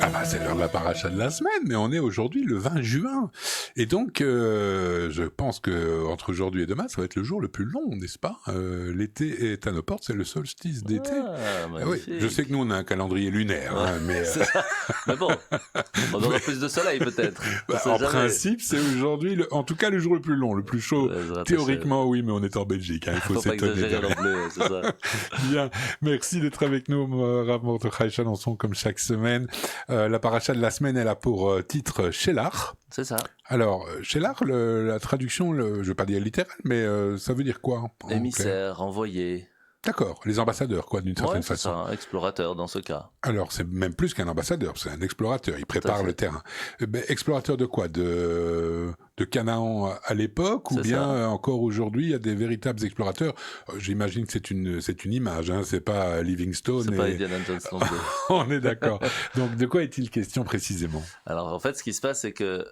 Ah bah c'est l'heure de la paracha de la semaine, mais on est aujourd'hui le 20 juin. Et donc, je pense que entre aujourd'hui et demain, ça va être le jour le plus long, n'est-ce pas? L'été est à nos portes, c'est le solstice d'été. Ah, Ah oui, je sais que nous, on a un calendrier lunaire, Ouais, hein, mais c'est ça. Mais bon, on aura plus de soleil peut-être. On bah, sait en jamais. principe, c'est aujourd'hui, en tout cas, le jour le plus long, le plus chaud. Bezrat Théoriquement, oui, mais on est en Belgique, hein, il faut Faut pas s'étonner de exagérer non rien. plus, c'est ça. Bien, merci d'être avec nous, Rav Mordechai Chalençon, comme chaque semaine. La paracha de la semaine, elle a pour titre Shelach. C'est ça. Alors, Shelach, la traduction, je vais pas dire littérale, mais ça veut dire quoi en clair? Émissaire, envoyé. D'accord, les ambassadeurs, quoi, d'une certaine Ouais, c'est façon. ça, explorateur dans ce cas. Alors, c'est même plus qu'un ambassadeur, c'est un explorateur, il prépare fait. le terrain. Explorateur de quoi? De Canaan à l'époque, ou C'est bien ça. encore aujourd'hui, il y a des véritables explorateurs. J'imagine que c'est une image, hein, c'est pas Livingstone. C'est pas Indiana Jones non plus. On est d'accord. Donc, de quoi est-il question précisément? Alors en fait, ce qui se passe, c'est que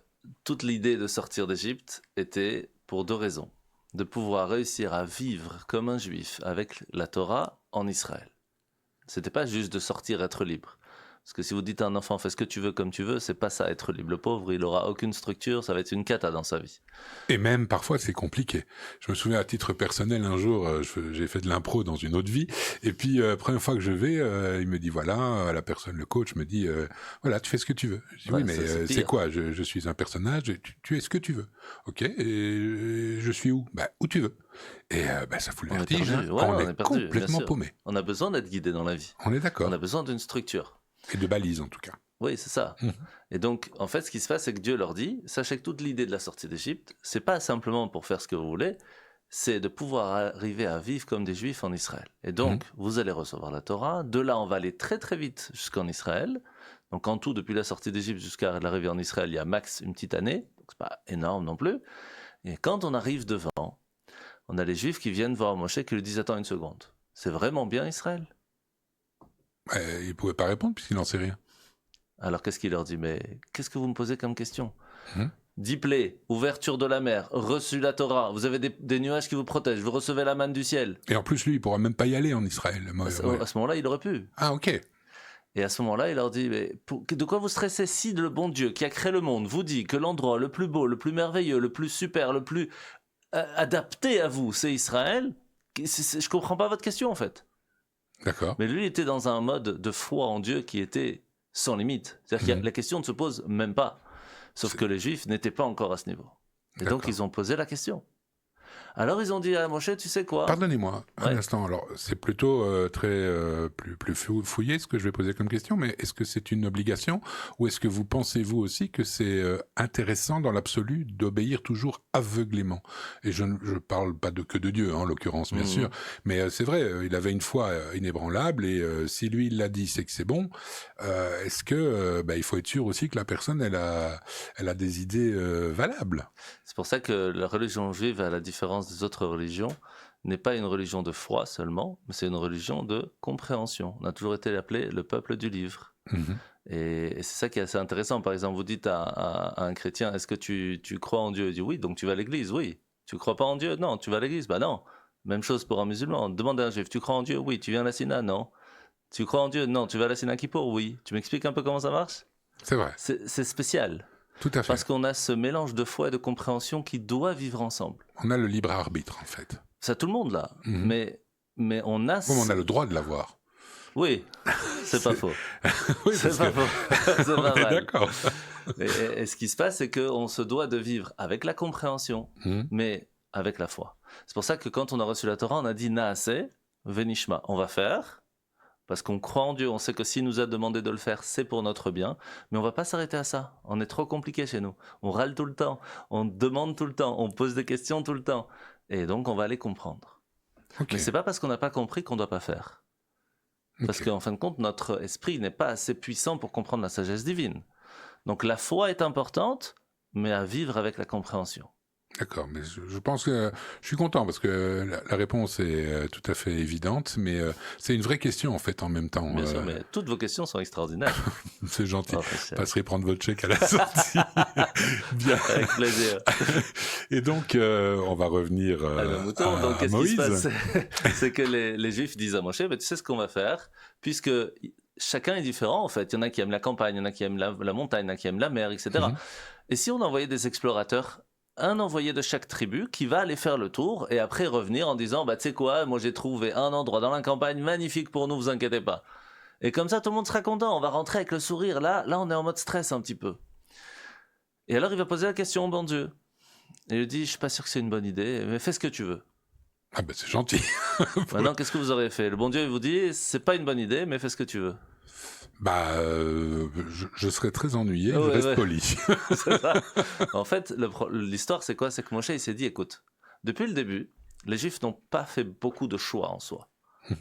toute l'idée de sortir d'Égypte était pour deux raisons. De pouvoir réussir à vivre comme un juif avec la Torah en Israël. C'était pas juste de sortir, être libre. Parce que si vous dites à un enfant, fais ce que tu veux comme tu veux, c'est pas ça, être libre. Le pauvre, il aura aucune structure, ça va être une cata dans sa vie. Et même, parfois, c'est compliqué. Je me souviens, à titre personnel, un jour, j'ai fait de l'impro dans une autre vie, et puis, première fois que je vais, il me dit, voilà, la personne, le coach me dit, voilà, tu fais ce que tu veux. Je dis, Ouais, oui, mais c'est c'est pire. quoi? Je suis un personnage, tu es ce que tu veux. Ok, et je suis où? Bah, où tu veux. Et bah, ça fout le On est vertige, perdu, hein. ouais, On on est est perdu, bien complètement sûr. paumé. On a besoin d'être guidé dans la vie. On est On d'accord. a besoin d'une structure. Et de balises, en tout cas. Oui, c'est ça. Mhm. Et donc, en fait, ce qui se passe, c'est que Dieu leur dit, sachez que toute l'idée de la sortie d'Égypte, c'est pas simplement pour faire ce que vous voulez, c'est de pouvoir arriver à vivre comme des Juifs en Israël. Et donc, vous allez recevoir la Torah. De là, on va aller très très vite jusqu'en Israël. Donc, en tout, depuis la sortie d'Égypte jusqu'à l'arrivée en Israël, il y a max une petite année. Donc, c'est pas énorme non plus. Et quand on arrive devant, on a les Juifs qui viennent voir Moshe qui lui disent, attends une seconde, c'est vraiment bien Israël? Il pouvait pas répondre puisqu'il n'en sait rien. Alors qu'est-ce qu'il leur dit? Mais qu'est-ce que vous me posez comme question? Mhm. 10 plaies, ouverture de la mer, reçu la Torah, vous avez des nuages qui vous protègent, vous recevez la manne du ciel. Et en plus, lui, il pourra même pas y aller en Israël. À ce moment-là, il aurait pu. Ah, ok. Et à ce moment-là, il leur dit, mais de quoi vous stressez si le bon Dieu qui a créé le monde vous dit que l'endroit le plus beau, le plus merveilleux, le plus super, le plus adapté à vous, c'est Israël? Je comprends pas votre question en fait. D'accord. Mais lui, il était dans un mode de foi en Dieu qui était sans limite. C'est-à-dire que la question ne se pose même pas. Sauf que les Juifs n'étaient pas encore à ce niveau. Et donc, ils ont posé la question. Alors, ils ont dit à Moshe, tu sais quoi? Pardonnez-moi un Ouais. instant. Alors, c'est plutôt plus fouillé ce que je vais poser comme question, mais est-ce que c'est une obligation ou est-ce que vous pensez-vous aussi que c'est intéressant dans l'absolu d'obéir toujours aveuglément? Et je ne parle pas que de Dieu, hein, en l'occurrence, bien sûr, mais c'est vrai, il avait une foi inébranlable et si lui il l'a dit, c'est que c'est bon. Est-ce que il faut être sûr aussi que la personne elle a des idées valables? C'est pour ça que la religion juive, à la différence des autres religions, n'est pas une religion de foi seulement, mais c'est une religion de compréhension. On a toujours été appelé le peuple du livre. Mhm. Et c'est ça qui est assez intéressant. Par exemple, vous dites à un chrétien, est-ce que tu crois en Dieu? Il dit oui, donc tu vas à l'église, oui. Tu crois pas en Dieu? Non, tu vas à l'église? Bah non. Même chose pour un musulman. Demande à un juif, tu crois en Dieu? Oui. Tu viens à la Sina? Non. Tu crois en Dieu? Non. Tu vas à la Sina Kippour? Oui. Tu m'expliques un peu comment ça marche? C'est vrai. C'est spécial. Tout à fait. Parce qu'on a ce mélange de foi et de compréhension qui doit vivre ensemble. On a le libre arbitre, en fait. Ça, tout le monde là. Mais on a... Bon, on a le droit de l'avoir. Oui, c'est pas faux. Oui, C'est pas faux. C'est on pas est mal. d'accord. Et ce qui se passe, c'est qu'on se doit de vivre avec la compréhension, mais avec la foi. C'est pour ça que quand on a reçu la Torah, on a dit Naaseh, Venishma. On va faire, parce qu'on croit en Dieu. On sait que s'il nous a demandé de le faire, c'est pour notre bien. Mais on va pas s'arrêter à ça. On est trop compliqué chez nous. On râle tout le temps. On demande tout le temps. On pose des questions tout le temps. Et donc, on va aller comprendre. Okay. Mais c'est pas parce qu'on n'a pas compris qu'on doit pas faire. Parce qu'en fin de compte, notre esprit n'est pas assez puissant pour comprendre la sagesse divine. Donc la foi est importante, mais à vivre avec la compréhension. D'accord, mais je pense que je suis content parce que la réponse est tout à fait évidente, mais c'est une vraie question en fait en même temps. Bien sûr, mais toutes vos questions sont extraordinaires. C'est gentil. Oh, passerez prendre votre chèque à la sortie. Bien. Avec plaisir. Et donc, on va revenir à donc, qu'est-ce Moïse. qui se passe? C'est que les Juifs disent à Moshe, tu sais ce qu'on va faire, puisque chacun est différent en fait. Il y en a qui aiment la campagne, il y en a qui aiment la montagne, il y en a qui aiment la mer, etc. Et si on envoyait des explorateurs, un envoyé de chaque tribu qui va aller faire le tour et après revenir en disant tu sais quoi, moi j'ai trouvé un endroit dans la campagne magnifique pour nous, vous inquiétez pas. Et comme ça tout le monde sera content, on va rentrer avec le sourire. Là on est en mode stress un petit peu. Et alors il va poser la question au bon Dieu. Et il lui dit je suis pas sûr que c'est une bonne idée, mais fais ce que tu veux. Ah ben c'est gentil. Maintenant qu'est-ce que vous aurez fait? Le bon Dieu il vous dit c'est pas une bonne idée, mais fais ce que tu veux. Bah, je serais très ennuyé, je reste poli. C'est ça. En fait, l'histoire, c'est quoi? C'est que Moshe, il s'est dit, écoute, depuis le début, les Juifs n'ont pas fait beaucoup de choix en soi.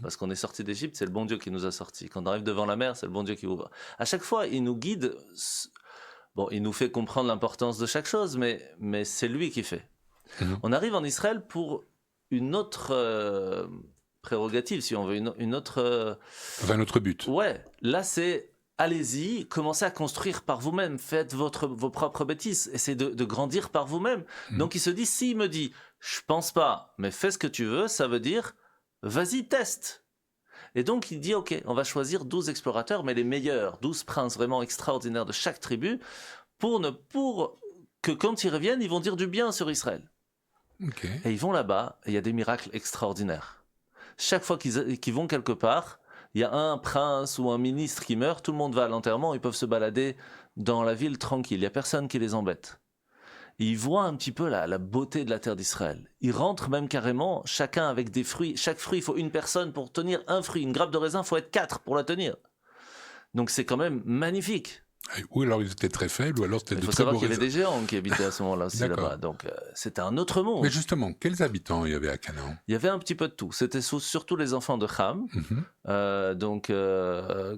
Parce qu'on est sorti d'Égypte, c'est le bon Dieu qui nous a sortis. Quand on arrive devant la mer, c'est le bon Dieu qui ouvre. À chaque fois, il nous guide. Bon, il nous fait comprendre l'importance de chaque chose, mais c'est lui qui fait. On arrive en Israël pour une autre... prérogative, si on veut, une autre... un autre but. Ouais, là c'est, allez-y, commencez à construire par vous-même, faites vos propres bêtises, essayez de grandir par vous-même. Donc il se dit, s'il me dit, je pense pas, mais fais ce que tu veux, ça veut dire, vas-y, teste. Et donc il dit, ok, on va choisir 12 explorateurs, mais les meilleurs, 12 princes vraiment extraordinaires de chaque tribu, pour que quand ils reviennent, ils vont dire du bien sur Israël. Okay. Et ils vont là-bas, et il y a des miracles extraordinaires. Chaque fois qu'ils vont quelque part, il y a un prince ou un ministre qui meurt, tout le monde va à l'enterrement, ils peuvent se balader dans la ville tranquille, il n'y a personne qui les embête. Et ils voient un petit peu la beauté de la terre d'Israël. Ils rentrent même carrément, chacun avec des fruits. Chaque fruit, il faut une personne pour tenir un fruit. Une grappe de raisin, il faut être 4 pour la tenir. Donc c'est quand même magnifique. Ou alors ils étaient très faibles, ou alors c'était de très beaux raisins. Il faut savoir qu'il y avait des géants qui habitaient à ce moment-là aussi là-bas. Donc c'était un autre monde. Mais justement, quels habitants il y avait à Canaan? Il y avait un petit peu de tout. C'était surtout les enfants de Ham,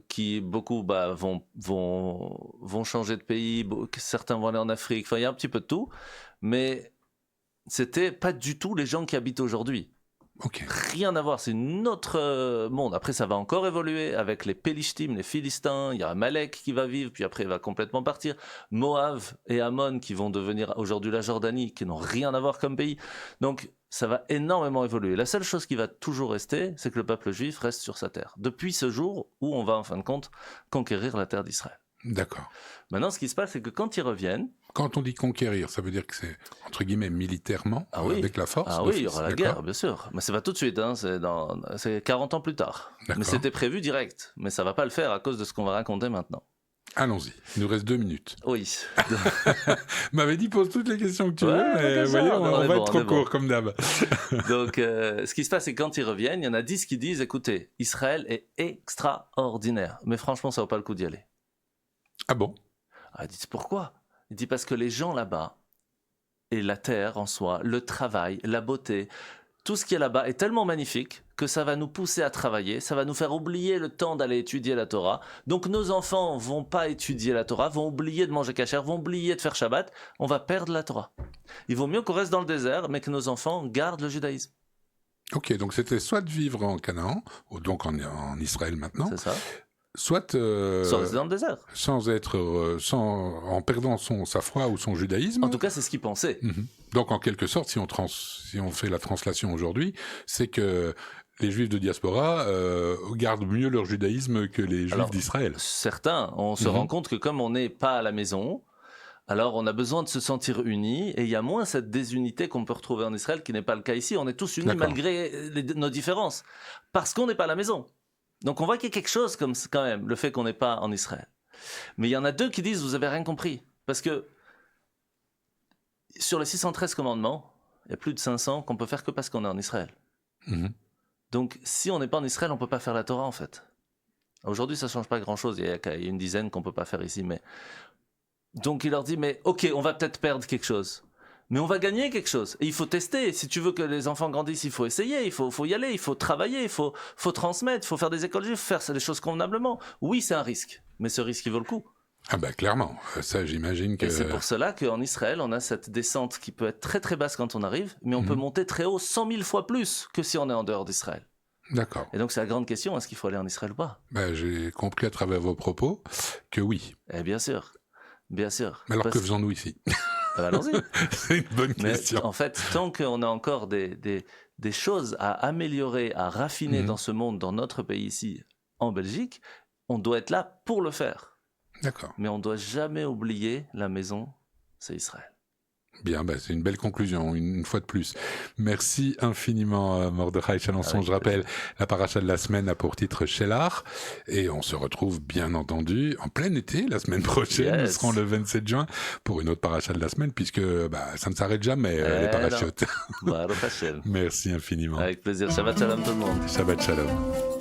qui beaucoup vont changer de pays, certains vont aller en Afrique. Enfin, il y a un petit peu de tout, mais c'était pas du tout les gens qui habitent aujourd'hui. Okay. Rien à voir, c'est un autre monde. Après, ça va encore évoluer avec les Pélishtim, les Philistins. Il y a Amalek qui va vivre, puis après, il va complètement partir. Moab et Ammon qui vont devenir aujourd'hui la Jordanie, qui n'ont rien à voir comme pays. Donc, ça va énormément évoluer. La seule chose qui va toujours rester, c'est que le peuple juif reste sur sa terre. Depuis ce jour où on va, en fin de compte, conquérir la terre d'Israël. D'accord. Maintenant, ce qui se passe, c'est que quand ils reviennent... Quand on dit conquérir, ça veut dire que c'est, entre guillemets, militairement, avec la force? Ah oui, il y aura la guerre, bien sûr. Mais c'est pas tout de suite, hein, c'est 40 ans plus tard. Mais c'était prévu direct. Mais ça va pas le faire à cause de ce qu'on va raconter maintenant. Allons-y, il nous reste 2 minutes. Oui. M'avait dit pose toutes les questions que tu veux, mais voyez, on va être trop court comme d'hab. Donc, ce qui se passe, c'est que quand ils reviennent, il y en a 10 qui disent, écoutez, Israël est extraordinaire. Mais franchement, ça vaut pas le coup d'y aller. Ah bon? Ah, dites pourquoi? Il dit parce que les gens là-bas, et la terre en soi, le travail, la beauté, tout ce qui est là-bas est tellement magnifique que ça va nous pousser à travailler, ça va nous faire oublier le temps d'aller étudier la Torah. Donc nos enfants vont pas étudier la Torah, vont oublier de manger kasher, vont oublier de faire Shabbat, on va perdre la Torah. Il vaut mieux qu'on reste dans le désert, mais que nos enfants gardent le judaïsme. Ok, donc c'était soit de vivre en Canaan, ou donc en Israël maintenant. C'est ça. Soit sans rester dans le désert, en perdant sa foi ou son judaïsme. En tout cas, c'est ce qu'ils pensaient. Donc, en quelque sorte, si on fait la translation aujourd'hui, c'est que les Juifs de diaspora gardent mieux leur judaïsme que les Juifs d'Israël. Certains, on se rend compte que comme on n'est pas à la maison, alors on a besoin de se sentir unis, et il y a moins cette désunité qu'on peut retrouver en Israël, qui n'est pas le cas ici. On est tous unis malgré nos différences, parce qu'on n'est pas à la maison. Donc on voit qu'il y a quelque chose comme quand même, le fait qu'on n'est pas en Israël. Mais il y en a 2 qui disent, vous avez rien compris. Parce que sur les 613 commandements, il y a plus de 500 qu'on peut faire que parce qu'on est en Israël. Donc si on n'est pas en Israël, on ne peut pas faire la Torah en fait. Aujourd'hui, ça ne change pas grand-chose. Il y a une dizaine qu'on ne peut pas faire ici. Mais... Donc il leur dit, mais ok, on va peut-être perdre quelque chose. Mais on va gagner quelque chose. Et il faut tester. Si tu veux que les enfants grandissent, il faut essayer, il faut y aller, il faut travailler, il faut transmettre, il faut faire des écoles juives, faire les choses convenablement. Oui, c'est un risque. Mais ce risque, il vaut le coup. Ah bah clairement. Ça, j'imagine que... Et c'est pour cela qu'en Israël, on a cette descente qui peut être très très basse quand on arrive, mais on peut monter très haut 100 000 fois plus que si on est en dehors d'Israël. D'accord. Et donc c'est la grande question, est-ce qu'il faut aller en Israël ou pas? J'ai compris à travers vos propos que oui. Eh bien sûr. Bien sûr. Mais alors que faisons-nous ici? Allons-y. C'est une bonne question. Mais en fait, tant qu'on a encore des choses à améliorer, à raffiner dans ce monde, dans notre pays ici, en Belgique, on doit être là pour le faire. D'accord. Mais on ne doit jamais oublier la maison, c'est Israël. Bien, c'est une belle conclusion, une fois de plus. Merci infiniment, Mordechai Chalençon. Je rappelle, la paracha de la semaine a pour titre Shelach. Et on se retrouve, bien entendu, en plein été, la semaine prochaine. Nous serons le 27 juin pour une autre paracha de la semaine, puisque ça ne s'arrête jamais, les parachutes. Baruch Hashem. Merci infiniment. Avec plaisir. Shabbat shalom tout le monde. Shabbat shalom.